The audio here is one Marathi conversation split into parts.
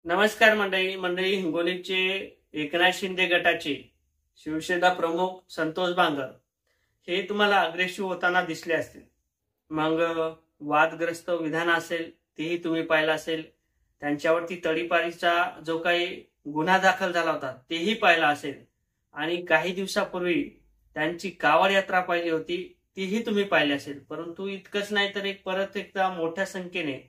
नमस्कार मंडळी हिंगोलीचे एकनाथ शिंदे गटाचे शिवसेना प्रमुख संतोष बांगर हे तुम्हाला अग्रेसिव्ह होताना दिसले असतील। मग वादग्रस्त विधान असेल तेही तुम्ही पाहिलं असेल, त्यांच्यावरती तडीपारीचा जो काही गुन्हा दाखल झाला होता तेही पाहिलं असेल, आणि काही दिवसापूर्वी त्यांची कावड यात्रा पाहिली होती तीही तुम्ही पाहिली असेल। परंतु इतकंच नाही तर परत एकदा मोठ्या संख्येने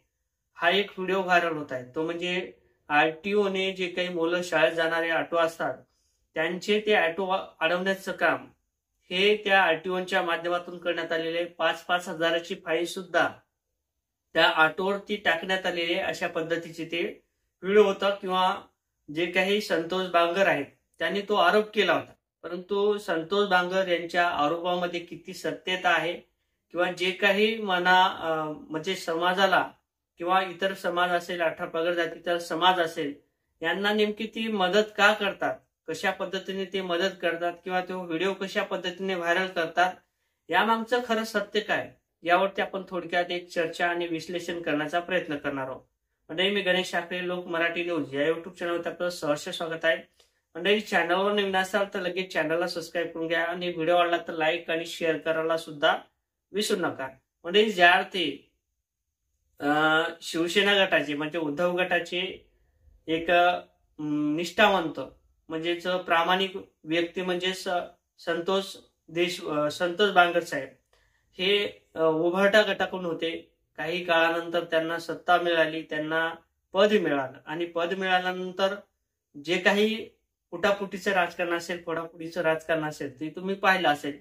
हा एक व्हिडिओ व्हायरल होत आहे, तो म्हणजे आरटीओने जे काही मुलं शाळेत जाणारे ऑटो असतात त्यांचे ते ऑटो अडवण्याचं काम हे त्या आरटीओच्या माध्यमातून करण्यात आलेले। 5-5 हजाराची फाईन सुद्धा त्या ऑटोवरती टाकण्यात आलेली अशा पद्धतीचे ते व्हिडिओ होता, किंवा जे काही संतोष बांगर आहेत त्यांनी तो आरोप केला होता। परंतु संतोष बांगर यांच्या आरोपामध्ये किती सत्यता आहे, किंवा जे काही म्हणजे समाजाला किंवा इतर समाज असेल, 18 पगड जातीचा समाज असेल, यांना नेमकी ती मदत का करतात, कशा पद्धतीने ते मदत करतात, किंवा तो व्हिडिओ कशा पद्धतीने व्हायरल करतात, यामागचं खरं सत्य काय, यावरती आपण थोडक्यात एक चर्चा आणि विश्लेषण करण्याचा प्रयत्न करणार आहोत। मंडळी, मी गणेश ठाकरे, लोक मराठी न्यूज या युट्यूब चॅनलवर आपलं सहर्ष स्वागत आहे। मंडळी, चॅनलवर नवीन असाल तर लगेच चॅनलला सबस्क्राईब करून घ्या, आणि व्हिडिओ आवडला तर लाईक आणि शेअर करायला सुद्धा विसरू नका। मंडळी, ज्या अर्थी शिवसेना गटाचे म्हणजे उद्धव गटाचे एक निष्ठावंत म्हणजेच प्रामाणिक व्यक्ती म्हणजे संतोष बांगर साहेब हे उभाटा गटाकडून होते। काही काळानंतर त्यांना सत्ता मिळाली, त्यांना पद मिळालं, आणि पद मिळाल्यानंतर जे काही फुटाफुटीचं राजकारण असेल, फोडाफुटीचं राजकारण असेल ते तुम्ही पाहिलं असेल।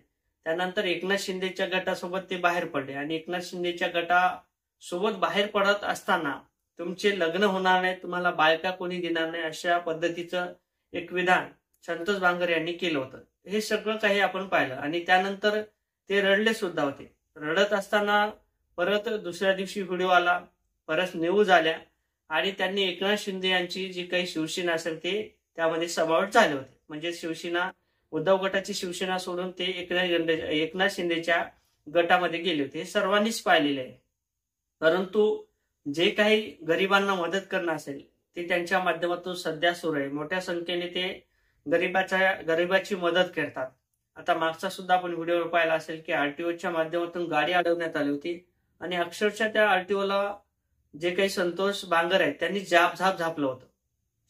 त्यानंतर एकनाथ शिंदेच्या गटासोबत ते बाहेर पडले, आणि एकनाथ शिंदेच्या गटासोबत बाहेर पडत असताना तुमचे लग्न होणार नाही, तुम्हाला बायका कोणी देणार नाही, अशा पद्धतीचं एक विधान संतोष बांगर यांनी केलं होतं। हे सगळं काही आपण पाहिलं, आणि त्यानंतर ते रडले सुद्धा होते। रडत असताना परत दुसऱ्या दिवशी व्हिडिओ आला, परत न्यूज आल्या, आणि त्यांनी एकनाथ शिंदे यांची जी काही शिवसेना असेल ते त्यामध्ये समावेश झाले होते। म्हणजे शिवसेना, उद्धव गटाची शिवसेना सोडून ते एकनाथ शिंदेच्या गटामध्ये गेले होते, हे सर्वांनीच पाहिलेले आहे। परंतु जे काही गरिबांना मदत करणं असेल ते त्यांच्या माध्यमातून सध्या सुरू आहे। मोठ्या संख्येने ते गरिबाची मदत करतात। आता मागचा सुद्धा आपण व्हिडिओ पाहिला असेल की आरटीओच्या माध्यमातून गाडी अडवण्यात आली होती, आणि अक्षरशः त्या आरटीओला जे काही संतोष बांगर आहेत त्यांनी झापलं होतं,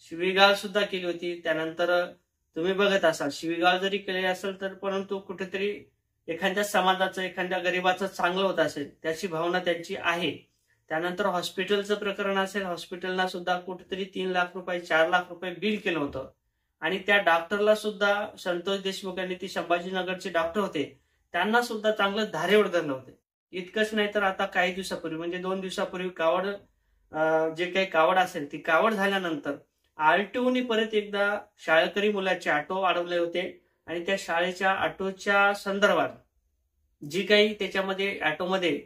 शिवीगाळ सुद्धा केली होती। त्यानंतर तुम्ही बघत असाल, शिवीगाळ जरी केली असेल तर परंतु कुठेतरी एखाद्या समाजाचं, एखाद्या गरिबाचं चांगलं होत असेल त्याची भावना त्यांची आहे। त्यानंतर हॉस्पिटलचं प्रकरण असेल, हॉस्पिटलला सुद्धा कुठेतरी 3 लाख रुपये 4 लाख रुपये बिल केलं होतं, आणि त्या डॉक्टरला सुद्धा संतोष देशमुख यांनी, ते संभाजीनगरचे डॉक्टर होते, त्यांना सुद्धा चांगलं धारेवर धरलं होतं। इतकंच नाही तर आता काही दिवसापूर्वी म्हणजे 2 दिवसापूर्वी जे काही कावड असेल ती कावड झाल्यानंतर आरटीओने परत एकदा शाळकरी मुलाचे ऑटो अडवले होते, आणि त्या शाळेच्या ऑटोच्या संदर्भात जी काही त्याच्यामध्ये ऑटोमध्ये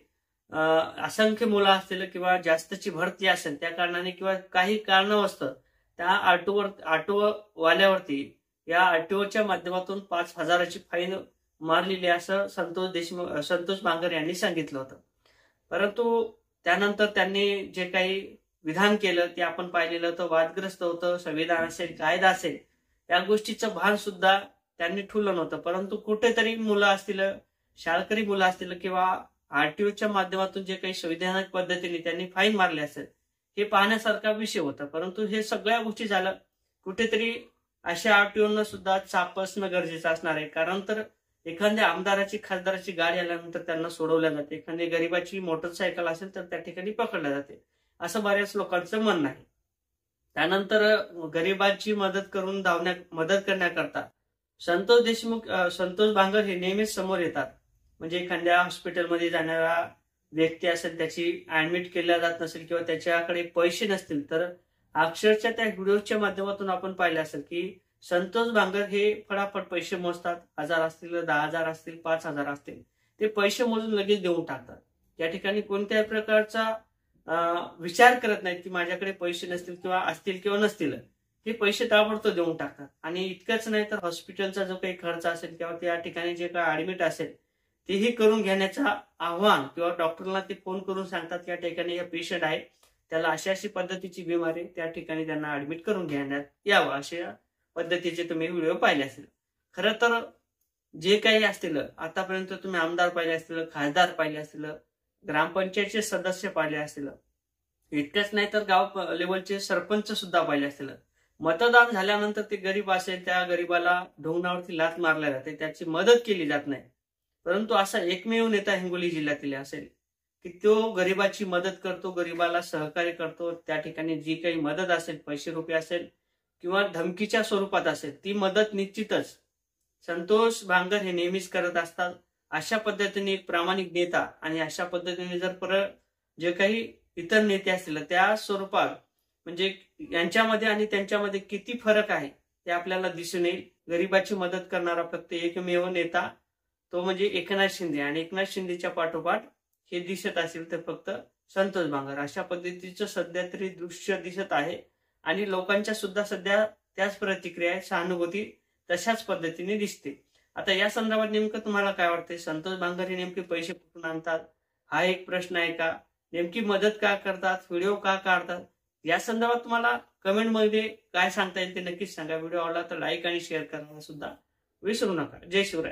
असंख्य मुलं असतील किंवा जास्तची भरती असेल त्या कारणाने, किंवा काही कारणावस्तव त्या ऑटोवाल्यावरती या आरटीओच्या माध्यमातून 5 हजाराची फाईन मारलेली असं संतोष बांगर यांनी सांगितलं होतं। परंतु त्यानंतर त्यांनी जे काही विधान केलं ते आपण पाहिलेलं होतं, वादग्रस्त होतं। संविधान असेल, कायदा असेल, या गोष्टीचं भान सुद्धा त्यांनी ठेवलं नव्हतं। परंतु कुठेतरी मुलं असतील, शाळकरी मुलं असतील, किंवा आरटीओच्या माध्यमातून जे काही संविधानिक पद्धतीने त्यांनी फाईन मारले असेल, हे पाहण्यासारखा विषय होता। परंतु हे सगळ्या गोष्टी झालं, कुठेतरी अशा आरटीओना सुद्धा चाप असणं गरजेचं असणार आहे। कारण तर एखाद्या आमदाराची, खासदाराची गाडी आल्यानंतर त्यांना सोडवल्या जाते, एखाद्या गरीबाची मोटरसायकल असेल तर त्या ठिकाणी पकडल्या जाते, असं बऱ्याच लोकांचं म्हणणं आहे। त्यानंतर गरिबांची मदत करण्याकरता संतोष बांगर हे नेहमीच समोर येतात। म्हणजे एखाद्या हॉस्पिटलमध्ये जाणारा व्यक्ती असेल, त्याची ऍडमिट केल्या जात नसेल, किंवा त्याच्याकडे पैसे नसतील, तर अक्षरशः त्या व्हिडिओच्या माध्यमातून आपण पाहिलं असेल की संतोष बांगर हे फटाफट पैसे मोजतात। 1000 असतील, 10,000 असतील, 5,000 असतील, ते पैसे मोजून लगेच देऊन टाकतात। त्या ठिकाणी कोणत्याही प्रकारचा विचार करत नाहीत की माझ्याकडे पैसे नसतील किंवा असतील किंवा नसतील, हे पैसे ताबडतोब देऊन टाकतात। आणि इतकंच नाही तर हॉस्पिटलचा जो काही खर्च असेल किंवा त्या ठिकाणी जे काही ऍडमिट असेल तेही करून घेण्याचं आव्हान, किंवा डॉक्टरला ते फोन करून सांगतात की या ठिकाणी हे पेशंट आहे, त्याला अशी पद्धतीची बिमारी त्या ठिकाणी त्यांना ऍडमिट करून घेण्यात यावं, अशा पद्धतीचे तुम्ही व्हिडिओ पाहिले असतील. खरं तर जे काही असतील, आतापर्यंत तुम्ही आमदार पाहिले असतील, खासदार पाहिले असतील, ग्रामपंचायतचे सदस्य पाहिले असतील, इतकंच नाही तर गाव लेवलचे सरपंच सुद्धा पाहिले असतील. मतदान झाल्यानंतर ते गरीब असेल, त्या गरीबाला ढोंगणावरती लाथ मारल्या जाते, त्याची मदत केली जात नाही. परंतु असा एकमेव नेता हिंगोली जिल्ह्यातील असेल की तो गरीबाची मदत करतो, गरीबाला सहकार्य करतो. त्या ठिकाणी जी काही मदत असेल, पैसे रुपये असेल किंवा धमकीच्या स्वरूपात असेल, ती मदत निश्चितच संतोष बांगर हे नेहमीच करत असतात. अशा पद्धतीने एक प्रामाणिक नेता आणि अशा पद्धतीने जर जे काही इतर नेते असतील त्या स्वरूपात, म्हणजे यांच्यामध्ये आणि त्यांच्यामध्ये किती फरक आहे ते आपल्याला दिसून येईल. गरीबाची मदत करणारा फक्त एकमेव नेता तो म्हणजे एकनाथ शिंदे, आणि एकनाथ शिंदेच्या पाठोपाठ हे दिसत असेल तर फक्त संतोष बांगर. अशा पद्धतीचं सध्या तरी दृश्य दिसत आहे आणि लोकांच्या सुद्धा सध्या त्याच प्रतिक्रिया, सहानुभूती तशाच पद्धतीने दिसते. आता या संदर्भात नेमकं तुम्हाला काय वाटतंय? संतोष बांगर हे नेमके पैसे कुठून आणतात हा एक प्रश्न आहे का? नेमकी मदत का करतात? व्हिडिओ का काढतात? या संदर्भात तुम्हाला कमेंटमध्ये काय सांगता येईल ते नक्कीच सांगा. व्हिडिओ आवडला तर लाईक आणि शेअर करायला सुद्धा विसरू नका. जय शिवराय.